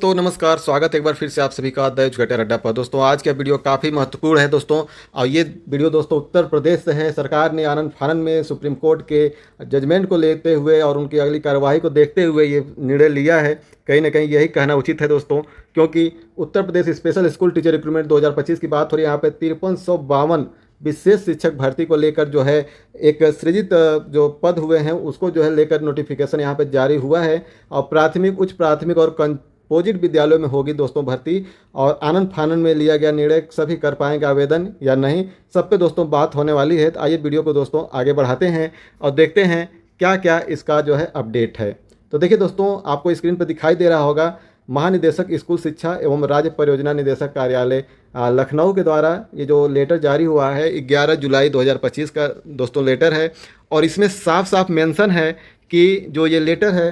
तो नमस्कार, स्वागत है एक बार फिर से आप सभी का द एजुकेटर अड्डा पर। दोस्तों आज का वीडियो काफ़ी महत्वपूर्ण है दोस्तों। और ये वीडियो दोस्तों उत्तर प्रदेश से है। सरकार ने आनन फानन में सुप्रीम कोर्ट के जजमेंट को लेते हुए और उनकी अगली कार्यवाही को देखते हुए ये निर्णय लिया है। कहीं ना कहीं यही कहना उचित है दोस्तों, क्योंकि Uttar Pradesh special school teacher recruitment 2025 की बात हो रही है। यहाँ पे 5352 विशेष शिक्षक भर्ती को लेकर जो है एक सृजित जो पद हुए हैं उसको जो है लेकर नोटिफिकेशन यहाँ पे जारी हुआ है। और प्राथमिक, उच्च प्राथमिक और कंपोजिट विद्यालयों में होगी दोस्तों भर्ती। और आनन फानन में लिया गया निर्णय, सभी कर पाएंगे आवेदन या नहीं, सब पे दोस्तों बात होने वाली है। तो आइए वीडियो को दोस्तों आगे बढ़ाते हैं और देखते हैं क्या क्या इसका जो है अपडेट है। तो देखिए दोस्तों, आपको स्क्रीन पर दिखाई दे रहा होगा महानिदेशक स्कूल शिक्षा एवं राज्य परियोजना निदेशक कार्यालय लखनऊ के द्वारा ये जो लेटर जारी हुआ है 11 जुलाई 2025 का दोस्तों लेटर है। और इसमें साफ साफ मेंशन है कि जो ये लेटर है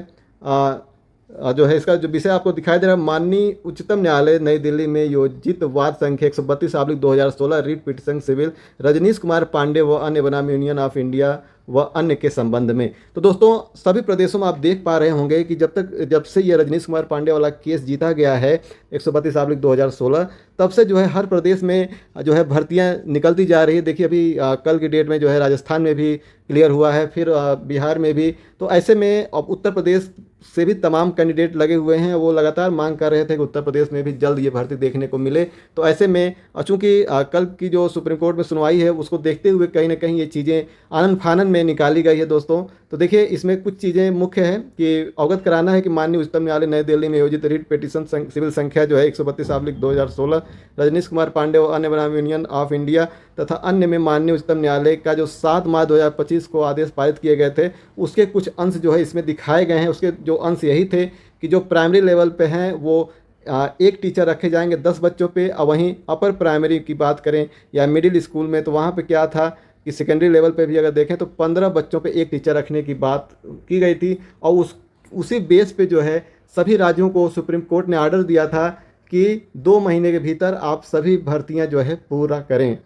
जो है इसका जो विषय आपको दिखाई दे रहा है, माननीय उच्चतम न्यायालय नई दिल्ली में योजित वाद संख्या 132/2016 writ petition civil Rajneesh Kumar Pandey व अन्य बनाम यूनियन ऑफ इंडिया व अन्य के संबंध में। तो दोस्तों सभी प्रदेशों में आप देख पा रहे होंगे कि जब से ये रजनीश कुमार पांडे वाला केस जीता गया है 132/2016, तब से जो है हर प्रदेश में जो है भर्तियां निकलती जा रही है। देखिए अभी कल की डेट में जो है राजस्थान में भी क्लियर हुआ है, फिर बिहार में भी। तो ऐसे में अब उत्तर प्रदेश से भी तमाम कैंडिडेट लगे हुए हैं। वो लगातार मांग कर रहे थे कि उत्तर प्रदेश में भी जल्द ये भर्ती देखने को मिले। तो ऐसे में चूंकि कल की जो सुप्रीम कोर्ट में सुनवाई है उसको देखते हुए कहीं ना कहीं ये चीज़ें आनन फानन में निकाली गई है दोस्तों। तो देखिए इसमें कुछ चीज़ें मुख्य हैं कि अवगत कराना है कि माननीय उच्चतम न्यायालय नई दिल्ली में योजित रिट पिटीशन सिविल संख्या जो है 132/2016 रजनीश कुमार पांडे और अन्य बनाम यूनियन ऑफ इंडिया तथा अन्य में माननीय उच्चतम न्यायालय का जो 7 मार्च 2025 को आदेश पारित किए गए थे उसके कुछ अंश जो है इसमें दिखाए गए हैं। उसके जो अंश यही थे कि जो प्राइमरी लेवल पे हैं वो एक टीचर रखे जाएंगे 10 बच्चों पे। और वहीं अपर प्राइमरी की बात करें या मिडिल स्कूल में तो वहाँ पे क्या था कि सेकेंडरी लेवल पे भी अगर देखें तो 15 बच्चों पे एक टीचर रखने की बात की गई थी। और उसी बेस पे जो है सभी राज्यों को सुप्रीम कोर्ट ने ऑर्डर दिया था कि 2 महीने के भीतर आप सभी भर्तियां जो है पूरा करें।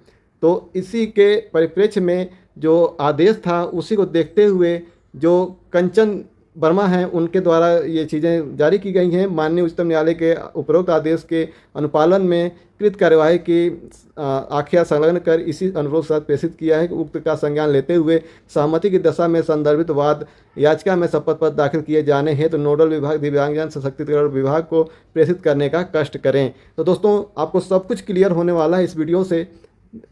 तो इसी के परिप्रेक्ष्य में जो आदेश था उसी को देखते हुए जो कंचन वर्मा हैं उनके द्वारा ये चीज़ें जारी की गई हैं। माननीय उच्चतम न्यायालय के उपरोक्त आदेश के अनुपालन में कृत कार्यवाही की आख्या संलग्न कर इसी अनुरोध के साथ प्रेषित किया है कि उक्त का संज्ञान लेते हुए सहमति की दशा में संदर्भित वाद याचिका में शपथ पत्र दाखिल किए जाने हेतु नोडल विभाग दिव्यांगजन सशक्तिकरण विभाग को प्रेषित करने का कष्ट करें। तो दोस्तों आपको सब कुछ क्लियर होने वाला है इस वीडियो से,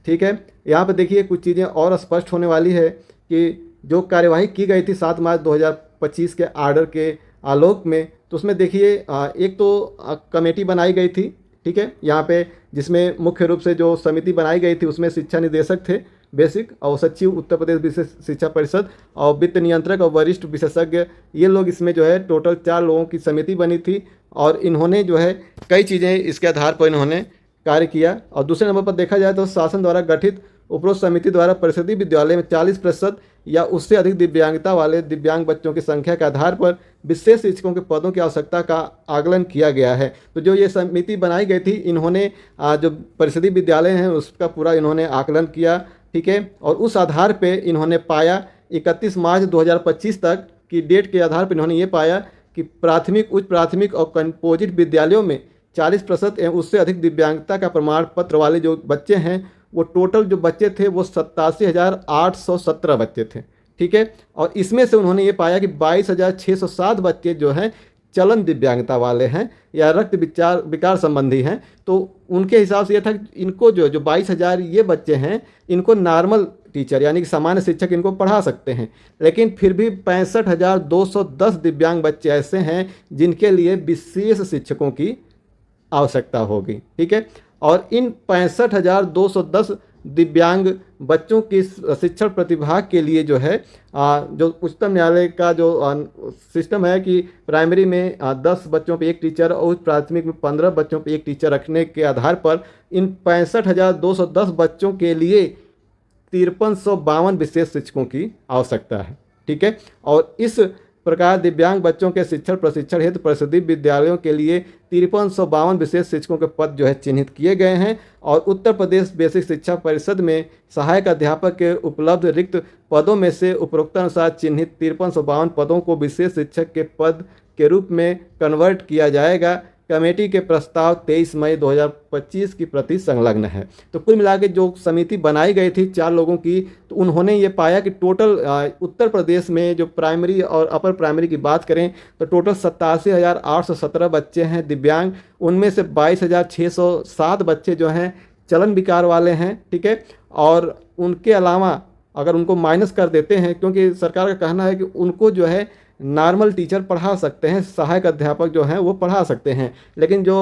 ठीक है। यहाँ पर देखिए कुछ चीज़ें और स्पष्ट होने वाली है कि जो कार्यवाही की गई थी 7 मार्च 2025 के आर्डर के आलोक में, तो उसमें देखिए एक तो कमेटी बनाई गई थी, ठीक है, यहाँ पे जिसमें मुख्य रूप से जो समिति बनाई गई थी उसमें शिक्षा निदेशक थे बेसिक और सचिव उत्तर प्रदेश विशेष शिक्षा परिषद और वित्त नियंत्रक और वरिष्ठ विशेषज्ञ, ये लोग इसमें जो है टोटल 4 लोगों की समिति बनी थी। और इन्होंने जो है कई चीज़ें इसके आधार पर इन्होंने कार्य किया। और दूसरे नंबर पर देखा जाए तो शासन द्वारा गठित उपरोक्त समिति द्वारा परिषदीय विद्यालय में 40% या उससे अधिक दिव्यांगता वाले दिव्यांग बच्चों की संख्या के आधार पर विशेष शिक्षकों के पदों की आवश्यकता का आकलन किया गया है। तो जो ये समिति बनाई गई थी इन्होंने जो परिषदीय विद्यालय हैं उसका पूरा इन्होंने आकलन किया, ठीक है। और उस आधार पे इन्होंने पाया 31 मार्च 2025 तक की डेट के आधार पर इन्होंने ये पाया कि प्राथमिक, उच्च प्राथमिक और कंपोजिट विद्यालयों में 40% एवं उससे अधिक दिव्यांगता का प्रमाण पत्र वाले जो बच्चे हैं वो टोटल जो बच्चे थे वो 87,817 बच्चे थे, ठीक है। और इसमें से उन्होंने ये पाया कि 22,607 बच्चे जो हैं चलन दिव्यांगता वाले हैं या रक्त विकार संबंधी हैं। तो उनके हिसाब से ये था कि इनको जो 22,000 ये बच्चे हैं इनको नॉर्मल टीचर यानी कि सामान्य शिक्षक इनको पढ़ा सकते हैं, लेकिन फिर भी 65,210 दिव्यांग बच्चे ऐसे हैं जिनके लिए विशेष शिक्षकों की आवश्यकता होगी, ठीक है। और इन 65,210 दिव्यांग बच्चों की शिक्षण प्रतिभा के लिए जो है जो उच्चतम न्यायालय का जो सिस्टम है कि प्राइमरी में 10 बच्चों पे एक टीचर और उच्च प्राथमिक में 15 बच्चों पे एक टीचर रखने के आधार पर इन 65,210 बच्चों के लिए 5352 विशेष शिक्षकों की आवश्यकता है, ठीक है। और इस प्रकार दिव्यांग बच्चों के शिक्षण प्रशिक्षण हेतु परिषदीय विद्यालयों के लिए 5352 विशेष शिक्षकों के पद जो है चिन्हित किए गए हैं। और उत्तर प्रदेश बेसिक शिक्षा परिषद में सहायक अध्यापक के उपलब्ध रिक्त पदों में से उपरोक्तानुसार चिन्हित 5352 पदों को विशेष शिक्षक के पद के रूप में कन्वर्ट किया जाएगा। कमेटी के प्रस्ताव 23 मई 2025 की प्रति संलग्न है। तो कुल मिला के जो समिति बनाई गई थी 4 लोगों की, तो उन्होंने ये पाया कि टोटल उत्तर प्रदेश में जो प्राइमरी और अपर प्राइमरी की बात करें तो टोटल 87,817 बच्चे हैं दिव्यांग। उनमें से 22,607 बच्चे जो हैं चलन विकार वाले हैं, ठीक है। और उनके अलावा अगर उनको माइनस कर देते हैं, क्योंकि सरकार का कहना है कि उनको जो है नॉर्मल टीचर पढ़ा सकते हैं, सहायक अध्यापक जो हैं वो पढ़ा सकते हैं, लेकिन जो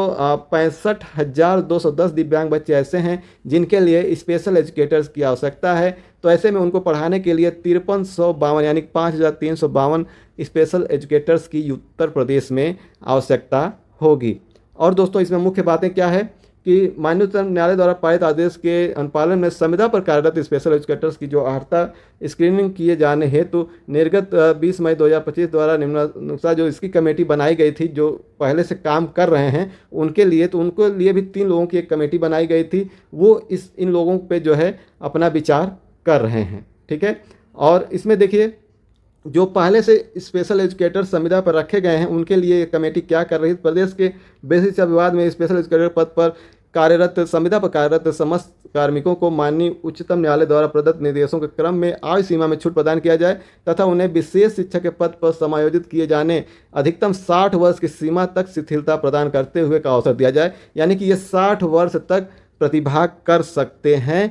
65,210 दिव्यांग बच्चे ऐसे हैं जिनके लिए स्पेशल एजुकेटर्स की आवश्यकता है, तो ऐसे में उनको पढ़ाने के लिए 5352 यानी 5,352 स्पेशल एजुकेटर्स की उत्तर प्रदेश में आवश्यकता होगी। और दोस्तों इसमें मुख्य बातें क्या है कि माननीय उच्च न्यायालय द्वारा पारित आदेश के अनुपालन में संविदा पर कार्यरत स्पेशल एजुकेटर्स की जो अर्हता स्क्रीनिंग किए जाने हेतु निर्गत 20 मई 2025 द्वारा निम्नानुसार जो इसकी कमेटी बनाई गई थी, जो पहले से काम कर रहे हैं उनके लिए, तो उनके लिए भी 3 लोगों की एक कमेटी बनाई गई थी, वो इन लोगों पे जो है अपना विचार कर रहे हैं, ठीक है। और इसमें देखिए जो पहले से स्पेशल एजुकेटर संविदा पर रखे गए हैं उनके लिए कमेटी क्या कर रही है। प्रदेश के बेसिक शिक्षा विभाग में स्पेशल एजुकेटर पद पर कार्यरत संविदा पर कार्यरत समस्त कार्मिकों को माननीय उच्चतम न्यायालय द्वारा प्रदत्त निर्देशों के क्रम में आयु सीमा में छूट प्रदान किया जाए तथा उन्हें विशेष शिक्षक के पद पर समायोजित किए जाने अधिकतम 60 वर्ष की सीमा तक शिथिलता प्रदान करते हुए का अवसर दिया जाए, यानी कि ये 60 वर्ष तक प्रतिभाग कर सकते हैं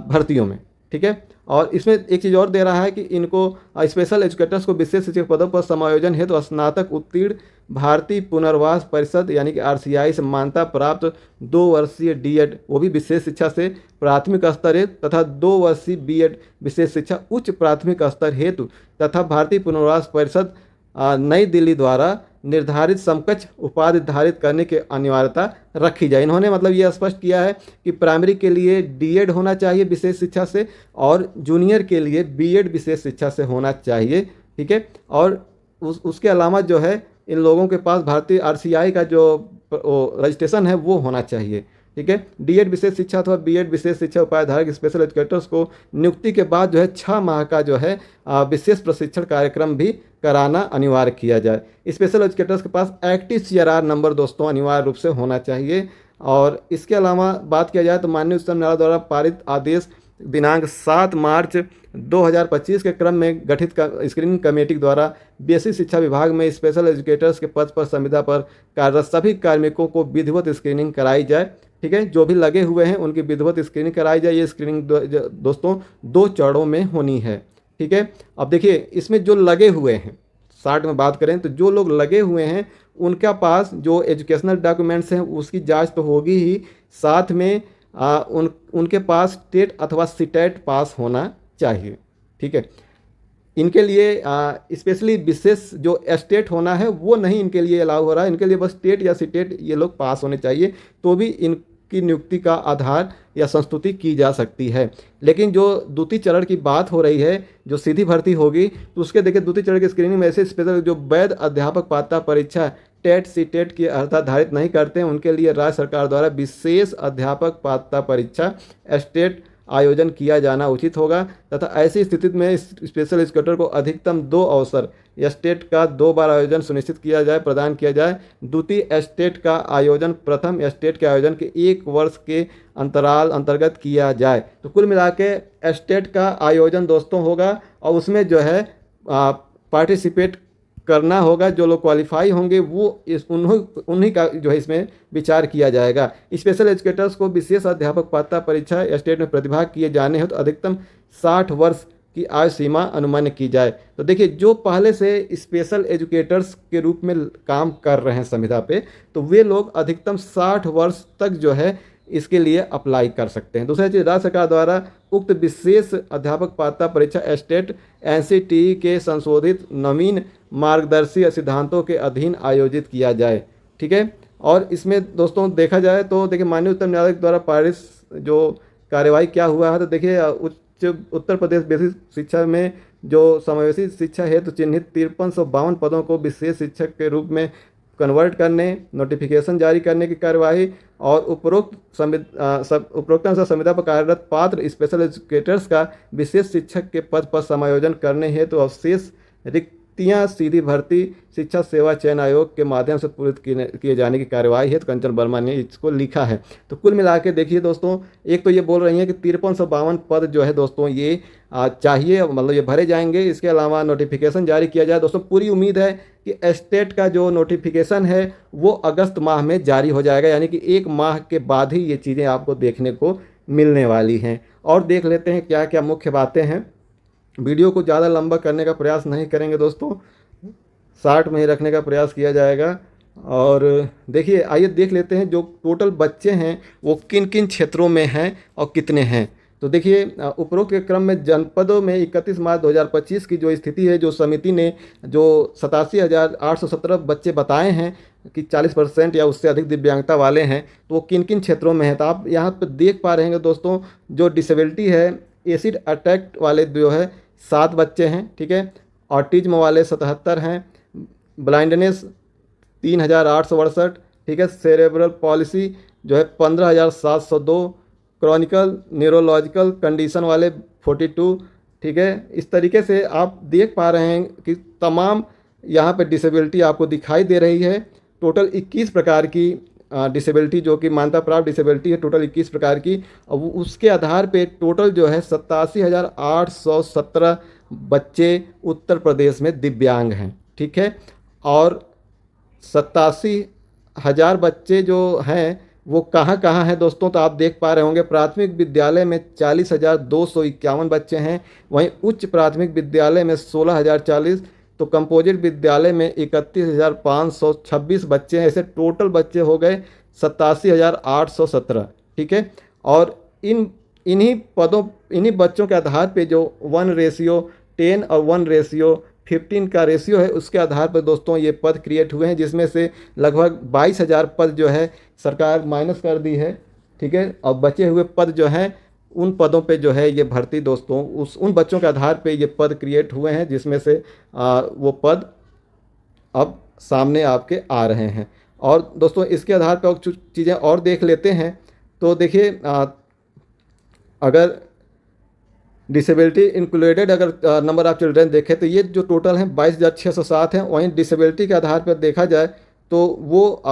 भर्तियों में, ठीक है। और इसमें एक चीज़ और दे रहा है कि इनको स्पेशल एजुकेटर्स को विशेष शिक्षक पदों पर समायोजन हेतु तो स्नातक उत्तीर्ण भारतीय पुनर्वास परिषद यानी कि RCI से मान्यता प्राप्त 2 वर्षीय D.Ed वो भी विशेष शिक्षा से प्राथमिक स्तर हेतु तथा 2 वर्षीय B.Ed विशेष शिक्षा उच्च प्राथमिक स्तर हेतु तथा भारतीय पुनर्वास परिषद नई दिल्ली द्वारा निर्धारित समकक्ष उपाधि निर्धारित करने की अनिवार्यता रखी जाए। इन्होंने मतलब ये स्पष्ट किया है कि प्राइमरी के लिए D.Ed होना चाहिए विशेष शिक्षा से और जूनियर के लिए B.Ed विशेष शिक्षा से होना चाहिए, ठीक है। और उसके अलावा जो है इन लोगों के पास भारतीय RCI का जो रजिस्ट्रेशन है वो होना चाहिए, ठीक है। D.Ed विशेष शिक्षा अथवा B.Ed विशेष शिक्षा उपाधिधारक स्पेशल एजुकेटर्स को नियुक्ति के बाद जो है 6 माह का जो है विशेष प्रशिक्षण कार्यक्रम भी कराना अनिवार्य किया जाए। स्पेशल एजुकेटर्स के पास एक्टिव CRR नंबर दोस्तों अनिवार्य रूप से होना चाहिए। और इसके अलावा बात किया जाए तो माननीय उच्चतम न्यायालय द्वारा पारित आदेश दिनांक 7 मार्च 2025 के क्रम में गठित स्क्रीनिंग कमेटी द्वारा बेसिक शिक्षा विभाग में स्पेशल एजुकेटर्स के पद पर संविदा पर कार्यरत सभी कार्मिकों को विधिवत स्क्रीनिंग कराई जाए, ठीक है। जो भी लगे हुए हैं उनकी विधिवत स्क्रीनिंग कराई जाए। ये स्क्रीनिंग दोस्तों 2 चरणों में होनी है, ठीक है। अब देखिए इसमें जो लगे हुए हैं 60 में बात करें तो जो लोग लगे हुए हैं उनका पास जो एजुकेशनल डॉक्यूमेंट्स हैं उसकी जांच तो होगी ही, साथ में उनके पास टेट अथवा सीटेट पास होना चाहिए, ठीक है। इनके लिए स्पेशली विशेष जो एस्टेट होना है वो नहीं इनके लिए अलाउ हो रहा है, इनके लिए बस टेट या सीटेट ये लोग पास होने चाहिए तो भी इनकी नियुक्ति का आधार या संस्तुति की जा सकती है। लेकिन जो द्वितीय चरण की बात हो रही है जो सीधी भर्ती होगी तो उसके देखिए द्वितीय चरण की स्क्रीनिंग में ऐसे स्पेशल जो वैध अध्यापक पात्रता परीक्षा टेट सीटेट की अर्हता धारित नहीं करते हैं उनके लिए राज्य सरकार द्वारा विशेष अध्यापक पात्रता परीक्षा एस्टेट आयोजन किया जाना उचित होगा तथा ऐसी स्थिति में स्पेशल एजुकेटर को अधिकतम 2 अवसर एस्टेट का 2 बार आयोजन सुनिश्चित किया जाए प्रदान किया जाए। द्वितीय एस्टेट का आयोजन प्रथम एस्टेट के आयोजन के 1 वर्ष के अंतराल अंतर्गत किया जाए। तो कुल मिला के एस्टेट का आयोजन दोस्तों होगा और उसमें जो है पार्टिसिपेट करना होगा। जो लोग क्वालिफाई होंगे वो उन्हीं का जो है इसमें विचार किया जाएगा। स्पेशल एजुकेटर्स को विशेष अध्यापक पात्रता परीक्षा एस्टेट में प्रतिभाग किए जाने हैं तो अधिकतम 60 वर्ष की आयु सीमा अनुमानित की जाए। तो देखिए जो पहले से स्पेशल एजुकेटर्स के रूप में काम कर रहे हैं संविदा पे तो वे लोग अधिकतम 60 वर्ष तक जो है इसके लिए अप्लाई कर सकते हैं। दूसरा चीज़ राज्य सरकार द्वारा उक्त विशेष अध्यापक पात्रता परीक्षा एस्टेट NCTE के संशोधित नवीन मार्गदर्शी सिद्धांतों के अधीन आयोजित किया जाए, ठीक है। और इसमें दोस्तों देखा जाए तो देखिए माननीय उच्चतम न्यायालय द्वारा पारित जो कार्यवाही क्या हुआ है तो देखिए उत्तर प्रदेश बेसिक शिक्षा में जो समावेशी शिक्षा हेतु चिन्हित 5352 पदों को विशेष शिक्षक के रूप में कन्वर्ट करने नोटिफिकेशन जारी करने की कार्यवाही और उपरोक्त अनुसार संविदा पर कार्यरत पात्र स्पेशल एजुकेटर्स का विशेष शिक्षक के पद पर समायोजन करने हेतु अवशेष रिक्त नियुक्तियां सीधी भर्ती शिक्षा सेवा चयन आयोग के माध्यम से पूरित किए जाने की कार्यवाही है। तो कंचन वर्मा ने इसको लिखा है। तो कुल मिला के देखिए दोस्तों, एक तो ये बोल रही हैं कि 5352 पद जो है दोस्तों ये चाहिए, मतलब ये भरे जाएंगे। इसके अलावा नोटिफिकेशन जारी किया जाए। दोस्तों पूरी उम्मीद है कि स्टेट का जो नोटिफिकेशन है वो अगस्त माह में जारी हो जाएगा, यानी कि 1 माह के बाद ही ये चीज़ें आपको देखने को मिलने वाली हैं। और देख लेते हैं क्या क्या मुख्य बातें हैं। वीडियो को ज़्यादा लंबा करने का प्रयास नहीं करेंगे दोस्तों, 60 में ही रखने का प्रयास किया जाएगा। और देखिए, आइए देख लेते हैं जो टोटल बच्चे हैं वो किन किन क्षेत्रों में हैं और कितने हैं। तो देखिए, उपरोक्त के क्रम में जनपदों में 31 मार्च 2025 की जो स्थिति है, जो समिति ने जो 87,817 बच्चे बताए हैं कि 40% या उससे अधिक दिव्यांगता वाले हैं, तो वो किन किन क्षेत्रों में हैं। तो आप यहाँ पर देख पा रहे हैं दोस्तों, जो डिसेबिलिटी है, एसिड अटैक वाले जो है 7 बच्चे हैं, ठीक है। ऑटिज्म वाले 77 हैं। ब्लाइंडनेस 3,868, ठीक है। सेरेब्रल पॉलिसी जो है 15,702। क्रॉनिकल न्यूरोलॉजिकल कंडीशन वाले 42, ठीक है। इस तरीके से आप देख पा रहे हैं कि तमाम यहाँ पे डिसेबिलिटी आपको दिखाई दे रही है। टोटल 21 प्रकार की डिसेबिलिटी, जो कि मान्यता प्राप्त डिसेबिलिटी है, टोटल 21 प्रकार की। अब उसके आधार पे टोटल जो है 87,817 बच्चे उत्तर प्रदेश में दिव्यांग हैं, ठीक है। और 87,000 बच्चे जो हैं वो कहाँ हैं दोस्तों, तो आप देख पा रहे होंगे प्राथमिक विद्यालय में 40,251 बच्चे हैं, वहीं उच्च प्राथमिक विद्यालय में 16,040, तो कंपोजिट विद्यालय में 31,526 बच्चे हैं। ऐसे टोटल बच्चे हो गए 87,817, ठीक है। और इन्हीं बच्चों के आधार पे जो 1:10 और 1:15 का रेशियो है, उसके आधार पर दोस्तों ये पद क्रिएट हुए हैं, जिसमें से लगभग 22,000 पद जो है सरकार माइनस कर दी है, ठीक है। और बचे हुए पद जो हैं उन पदों पे जो है ये भर्ती दोस्तों उन बच्चों के आधार पे ये पद क्रिएट हुए हैं, जिसमें से वो पद अब सामने आपके आ रहे हैं। और दोस्तों इसके आधार पर कुछ चीज़ें और देख लेते हैं। तो देखिए, अगर डिसेबिलिटी इंक्लूडेड अगर नंबर ऑफ चिल्ड्रन देखें तो ये जो टोटल हैं 22,607 हैं। वहीं डिसेबिलिटी के आधार पर देखा जाए तो वो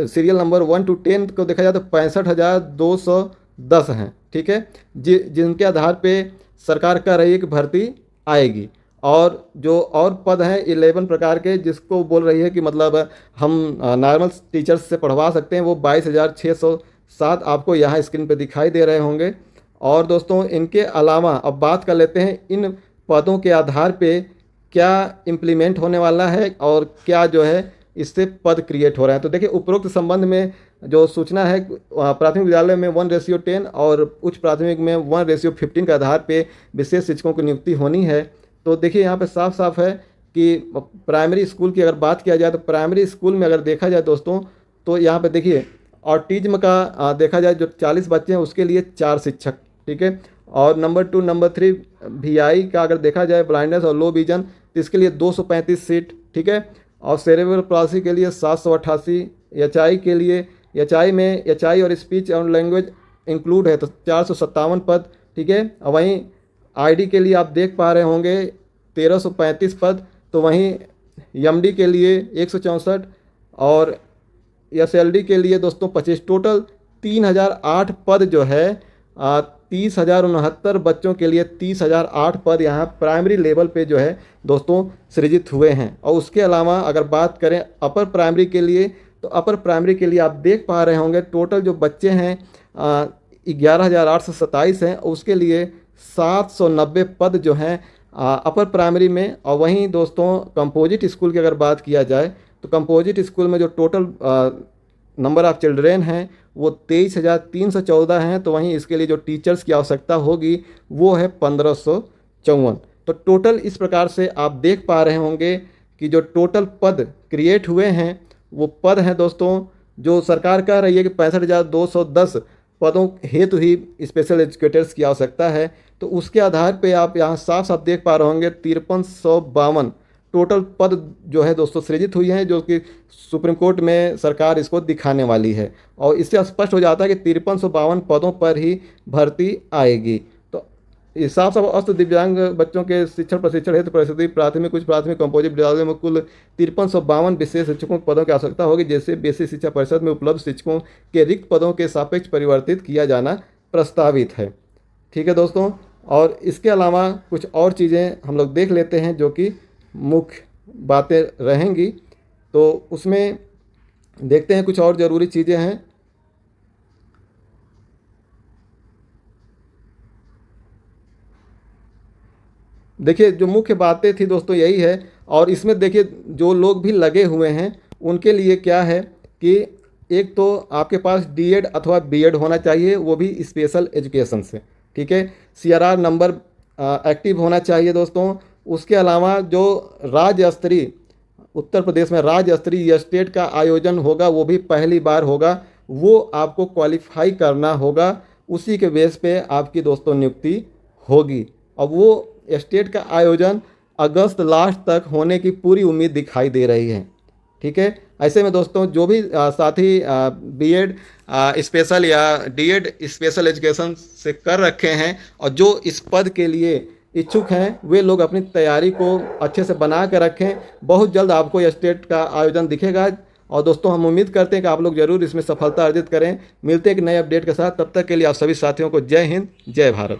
सीरियल नंबर 1 to 10 को देखा जाए तो 65,210 हैं, ठीक है। जिनके आधार पे सरकार कह रही है कि भर्ती आएगी। और जो और पद हैं 11 प्रकार के, जिसको बोल रही है कि मतलब हम नॉर्मल टीचर्स से पढ़वा सकते हैं, वो 22,607 आपको यहाँ स्क्रीन पे दिखाई दे रहे होंगे। और दोस्तों इनके अलावा अब बात कर लेते हैं इन पदों के आधार पे क्या इम्प्लीमेंट होने वाला है और क्या जो है इससे पद क्रिएट हो रहे हैं। तो देखिए, उपरोक्त संबंध में जो सूचना है, प्राथमिक विद्यालय में 1:10 और उच्च प्राथमिक में 1:15 के आधार पे विशेष शिक्षकों की नियुक्ति होनी है। तो देखिए यहाँ पे साफ साफ है कि प्राइमरी स्कूल की अगर बात किया जाए तो प्राइमरी स्कूल में अगर देखा जाए दोस्तों, तो यहाँ पे देखिए ऑटिज्म का देखा जाए जो 40 बच्चे हैं उसके लिए 4 शिक्षक, ठीक है। और नंबर 2 नंबर 3 VI का अगर देखा जाए ब्लाइंडनेस और लो विजन, तो इसके लिए 235 सीट, ठीक है। और सेरेब्रल पॉलिसी के लिए 788, HI के लिए HI और स्पीच और लैंग्वेज इंक्लूड है तो 457 पद, ठीक है। और वहीं ID के लिए आप देख पा रहे होंगे 1335 पद, तो वहीं MD के लिए 164 और SLD के लिए दोस्तों 25, टोटल 3008 पद जो है 30,069 बच्चों के लिए 30,008 पद यहाँ प्राइमरी लेवल पे जो है दोस्तों सृजित हुए हैं। और उसके अलावा अगर बात करें अपर प्राइमरी के लिए, तो अपर प्राइमरी के लिए आप देख पा रहे होंगे टोटल जो बच्चे हैं 11,827 हैं, उसके लिए 790 पद जो हैं अपर प्राइमरी में। और वहीं दोस्तों कंपोजिट स्कूल की अगर बात किया जाए तो कंपोजिट स्कूल में जो टोटल नंबर ऑफ चिल्ड्रेन हैं वो 23,314 हैं। तो वहीं इसके लिए जो टीचर्स की आवश्यकता होगी वो है 1,554। तो टोटल इस प्रकार से आप देख पा रहे होंगे कि जो टोटल पद क्रिएट हुए हैं वो पद हैं दोस्तों जो सरकार कह रही है कि 65,210 पदों हेतु ही स्पेशल एजुकेटर्स की आवश्यकता है। तो उसके आधार पे आप यहाँ साफ साफ देख पा रहे होंगे 5352 टोटल पद जो है दोस्तों सृजित हुई हैं, जो कि सुप्रीम कोर्ट में सरकार इसको दिखाने वाली है। और इससे स्पष्ट हो जाता है कि 5352 पदों पर ही भर्ती आएगी। तो साफ साफ अस्त दिव्यांग बच्चों के शिक्षण प्रशिक्षण हेतु परिषदीय प्राथमिक उच्च प्राथमिक कंपोजिट विद्यालयों में कुल 5352 विशेष शिक्षकों के पदों की आवश्यकता होगी, जैसे बेसिक शिक्षा परिषद में उपलब्ध शिक्षकों के रिक्त पदों के सापेक्ष परिवर्तित किया जाना प्रस्तावित है। ठीक है दोस्तों, और इसके अलावा कुछ और चीज़ें हम लोग देख लेते हैं जो कि मुख्य बातें रहेंगी, तो उसमें देखते हैं कुछ और ज़रूरी चीज़ें हैं। देखिए जो मुख्य बातें थी दोस्तों यही है, और इसमें देखिए जो लोग भी लगे हुए हैं उनके लिए क्या है कि एक तो आपके पास डीएड अथवा बीएड होना चाहिए, वो भी स्पेशल एजुकेशन से। ठीक है, सीआरआर नंबर एक्टिव होना चाहिए दोस्तों। उसके अलावा जो राज्य स्तरीय उत्तर प्रदेश में राज्य स्तरीय स्टेट का आयोजन होगा वो भी पहली बार होगा, वो आपको क्वालिफाई करना होगा, उसी के बेस पे आपकी दोस्तों नियुक्ति होगी। अब वो स्टेट का आयोजन अगस्त लास्ट तक होने की पूरी उम्मीद दिखाई दे रही है। ठीक है, ऐसे में दोस्तों जो भी साथी बीएड स्पेशल या डीएड स्पेशल एजुकेशन से कर रखे हैं और जो इस पद के लिए इच्छुक हैं, वे लोग अपनी तैयारी को अच्छे से बना कर रखें। बहुत जल्द आपको यह स्टेट का आयोजन दिखेगा, और दोस्तों हम उम्मीद करते हैं कि आप लोग जरूर इसमें सफलता अर्जित करें। मिलते हैं एक नए अपडेट के साथ, तब तक के लिए आप सभी साथियों को जय हिंद, जय भारत।